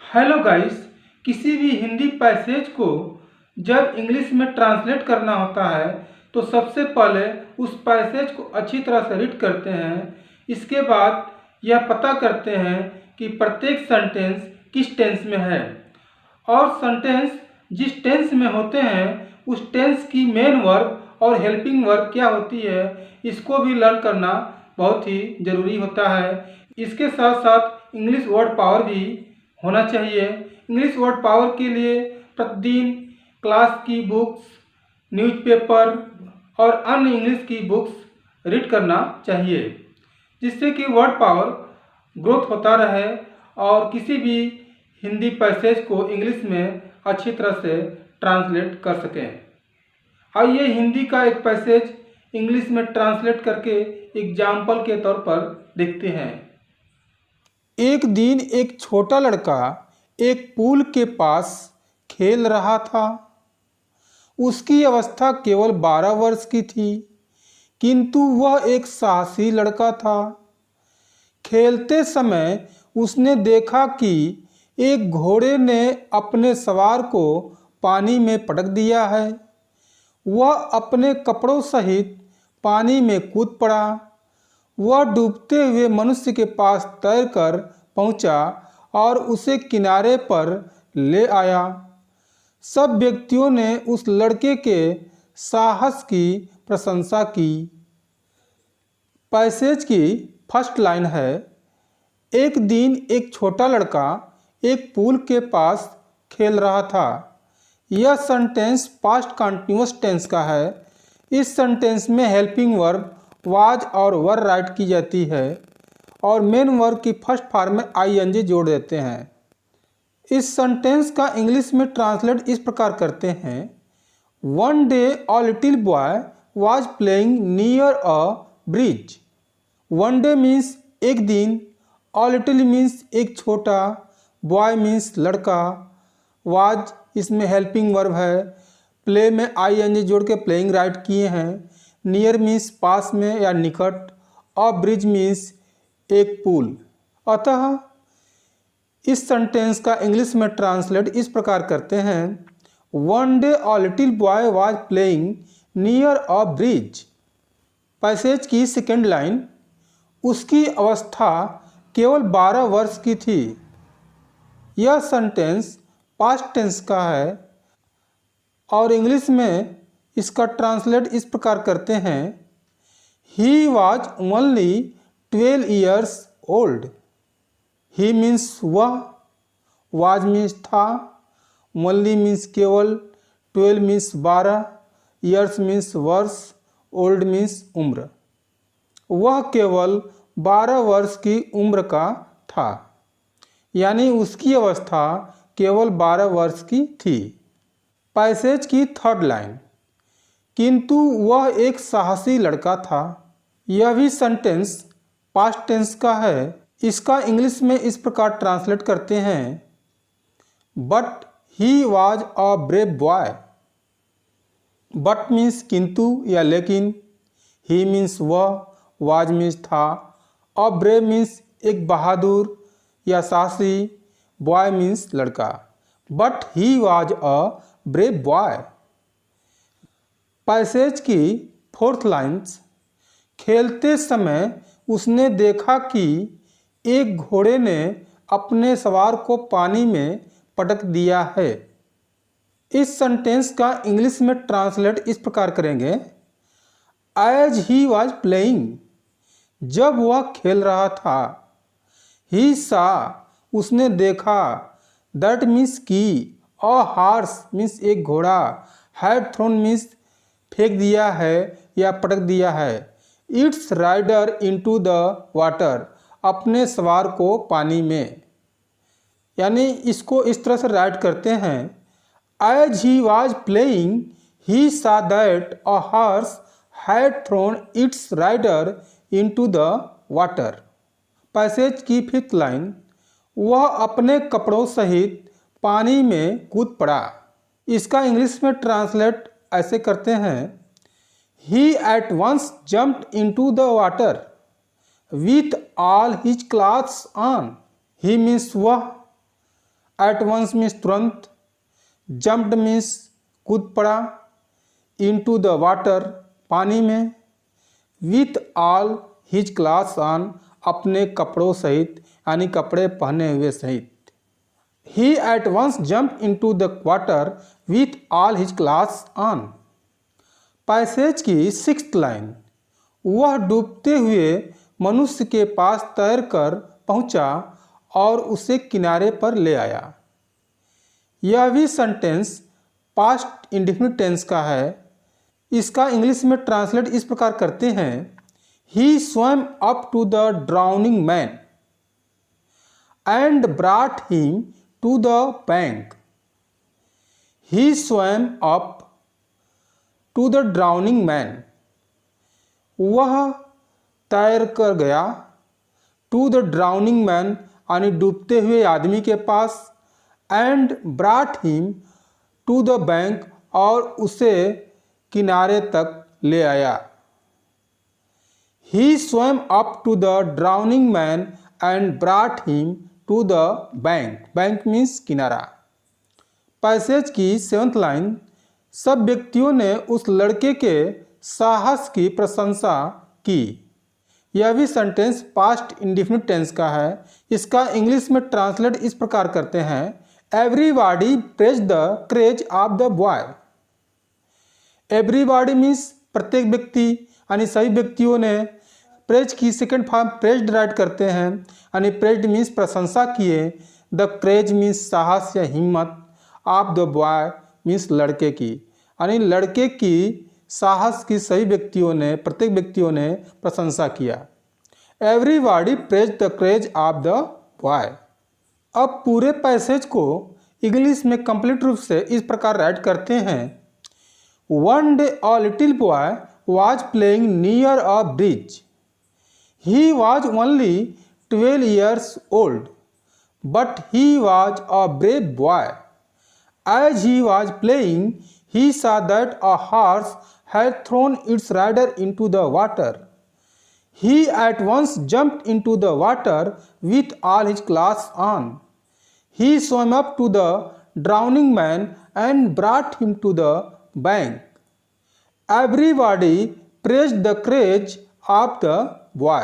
Hello guys. किसी भी Hindi passage को जब इंग्लिश में ट्रांसलेट करना होता है तो सबसे पहले उस पैसेज को अच्छी तरह से रीड करते हैं। इसके बाद यह पता करते हैं कि प्रत्येक सेंटेंस किस टेंस में है और सेंटेंस जिस टेंस में होते हैं उस टेंस की मेन वर्ब और हेल्पिंग वर्ब क्या होती है, इसको भी लर्न करना बहुत ही ज़रूरी होता है। इसके साथ साथ इंग्लिश वर्ड पावर भी होना चाहिए। इंग्लिश वर्ड पावर के लिए प्रतिदिन क्लास की बुक्स, न्यूज़पेपर और अन्य इंग्लिश की बुक्स रीड करना चाहिए, जिससे कि वर्ड पावर ग्रोथ होता रहे और किसी भी हिंदी पैसेज को इंग्लिश में अच्छी तरह से ट्रांसलेट कर सकें। आइए हिंदी का एक पैसेज इंग्लिश में ट्रांसलेट करके एग्जाम्पल के तौर पर देखते हैं। एक दिन एक छोटा लड़का एक पूल के पास खेल रहा था। उसकी अवस्था केवल 12 वर्ष की थी, किंतु वह एक साहसी लड़का था। खेलते समय उसने देखा कि एक घोड़े ने अपने सवार को पानी में पटक दिया है। वह अपने कपड़ों सहित पानी में कूद पड़ा। वह डूबते हुए मनुष्य के पास तैरकर पहुंचा और उसे किनारे पर ले आया। सब व्यक्तियों ने उस लड़के के साहस की प्रशंसा की। पैसेज की फर्स्ट लाइन है, एक दिन एक छोटा लड़का एक पूल के पास खेल रहा था। यह सेंटेंस पास्ट कंटिन्यूअस टेंस का है। इस सेंटेंस में हेल्पिंग वर्ब वाज और वर राइट की जाती है और मेन वर्ब की फर्स्ट फॉर्म में आईएनजी जोड़ देते हैं। इस सेंटेंस का इंग्लिश में ट्रांसलेट इस प्रकार करते हैं, one day a little boy was playing near a bridge. One day means एक दिन, अ लिटिल मीन्स एक छोटा, बॉय मीन्स लड़का, वाज इसमें हेल्पिंग वर्ब है, प्ले में आईएनजी जोड़ के प्लेइंग राइट किए हैं, नियर मीन्स पास में या निकट, अ ब्रिज मीन्स एक पुल। अतः इस सेंटेंस का इंग्लिश में ट्रांसलेट इस प्रकार करते हैं, one day a little boy was playing near a bridge. Passage की सेकेंड लाइन, उसकी अवस्था केवल 12 वर्ष की थी। यह सेंटेंस पास्ट टेंस का है और इंग्लिश में इसका ट्रांसलेट इस प्रकार करते हैं, he was only 12 years old. He means वह, वाज मीन्स था, ओनली मीन्स केवल, 12 मीन्स 12, ईयर्स मीन्स वर्ष, ओल्ड मीन्स उम्र। वह केवल 12 वर्ष की उम्र का था, यानी उसकी अवस्था केवल 12 वर्ष की थी। पैसेज की थर्ड लाइन, किंतु वह एक साहसी लड़का था। यह भी सेंटेंस पास्ट टेंस का है। इसका इंग्लिश में इस प्रकार ट्रांसलेट करते हैं, but he was a brave boy. But means किंतु या लेकिन, ही मीन्स वह, वाज मीन्स था, अ ब्रेव मीन्स एक बहादुर या साहसी, बॉय मीन्स लड़का। But he was a brave boy. Passage की फोर्थ लाइन्स, खेलते समय उसने देखा कि एक घोड़े ने अपने सवार को पानी में पटक दिया है। इस सेंटेंस का इंग्लिश में ट्रांसलेट इस प्रकार करेंगे, एज ही वॉज प्लेइंग, जब वह खेल रहा था, ही सा उसने देखा, दैट मीन्स की, अ हॉर्स मीन्स एक घोड़ा, हैड थ्रोन मीन्स फेंक दिया है या पटक दिया है, it's rider into the water, अपने सवार को पानी में। यानी इसको इस तरह से राइट करते हैं, as he was playing he saw that a horse had thrown its rider into the water. Passage की फिफ्थ लाइन, वह अपने कपड़ों सहित पानी में कूद पड़ा। इसका इंग्लिश में ट्रांसलेट ऐसे करते हैं, he at once jumped into the water with all his clothes on. He means वह, एट वंस मीन्स तुरंत, जम्प्ड मीन्स कूद पड़ा, इनटू द वाटर पानी में, with all his clothes on अपने कपड़ों सहित यानी कपड़े पहने हुए सहित। He at once jumped into the water with all his clothes on। Passage की 6th लाइन, वह डूबते हुए मनुष्य के पास तैरकर पहुंचा और उसे किनारे पर ले आया। यह भी सेंटेंस पास्ट इंडेफिनिट टेंस का है। इसका इंग्लिश में ट्रांसलेट इस प्रकार करते हैं, He swam up to the drowning man and brought him to the bank। He swam up to the drowning man। वह तैर कर गया to the drowning man यानी डूबते हुए आदमी के पास, and brought him to the bank और उसे किनारे तक ले आया। He swam up to the drowning man and brought him to the bank। Bank means किनारा। पैसेज की 7th लाइन, सब व्यक्तियों ने उस लड़के के साहस की प्रशंसा की। यह भी सेंटेंस पास्ट इंडेफिनिट टेंस का है। इसका इंग्लिश में ट्रांसलेट इस प्रकार करते हैं, everybody praise the courage of the boy. Everybody means प्रत्येक व्यक्ति यानी सभी व्यक्तियों ने, प्रेज की सेकेंड फॉर्म प्रेज्ड राइट करते हैं यानी प्रेज्ड मीन्स प्रशंसा किए, द करेज मीन्स साहस या हिम्मत, ऑफ द बॉय मीन्स लड़के की, यानी लड़के की साहस की सभी व्यक्तियों ने, प्रत्येक व्यक्तियों ने प्रशंसा किया। Everybody praise the courage of the boy. अब पूरे पैसेज को इंग्लिश में कंप्लीट रूप से इस प्रकार राइट करते हैं, one day a little boy was playing near a bridge। He was only 12 years old, but he was a brave boy। As he was playing, he saw that a horse had thrown its rider into the water। He at once jumped into the water with all his clothes on। He swam up to the drowning man and brought him to the bank। Everybody praised the courage of the boy।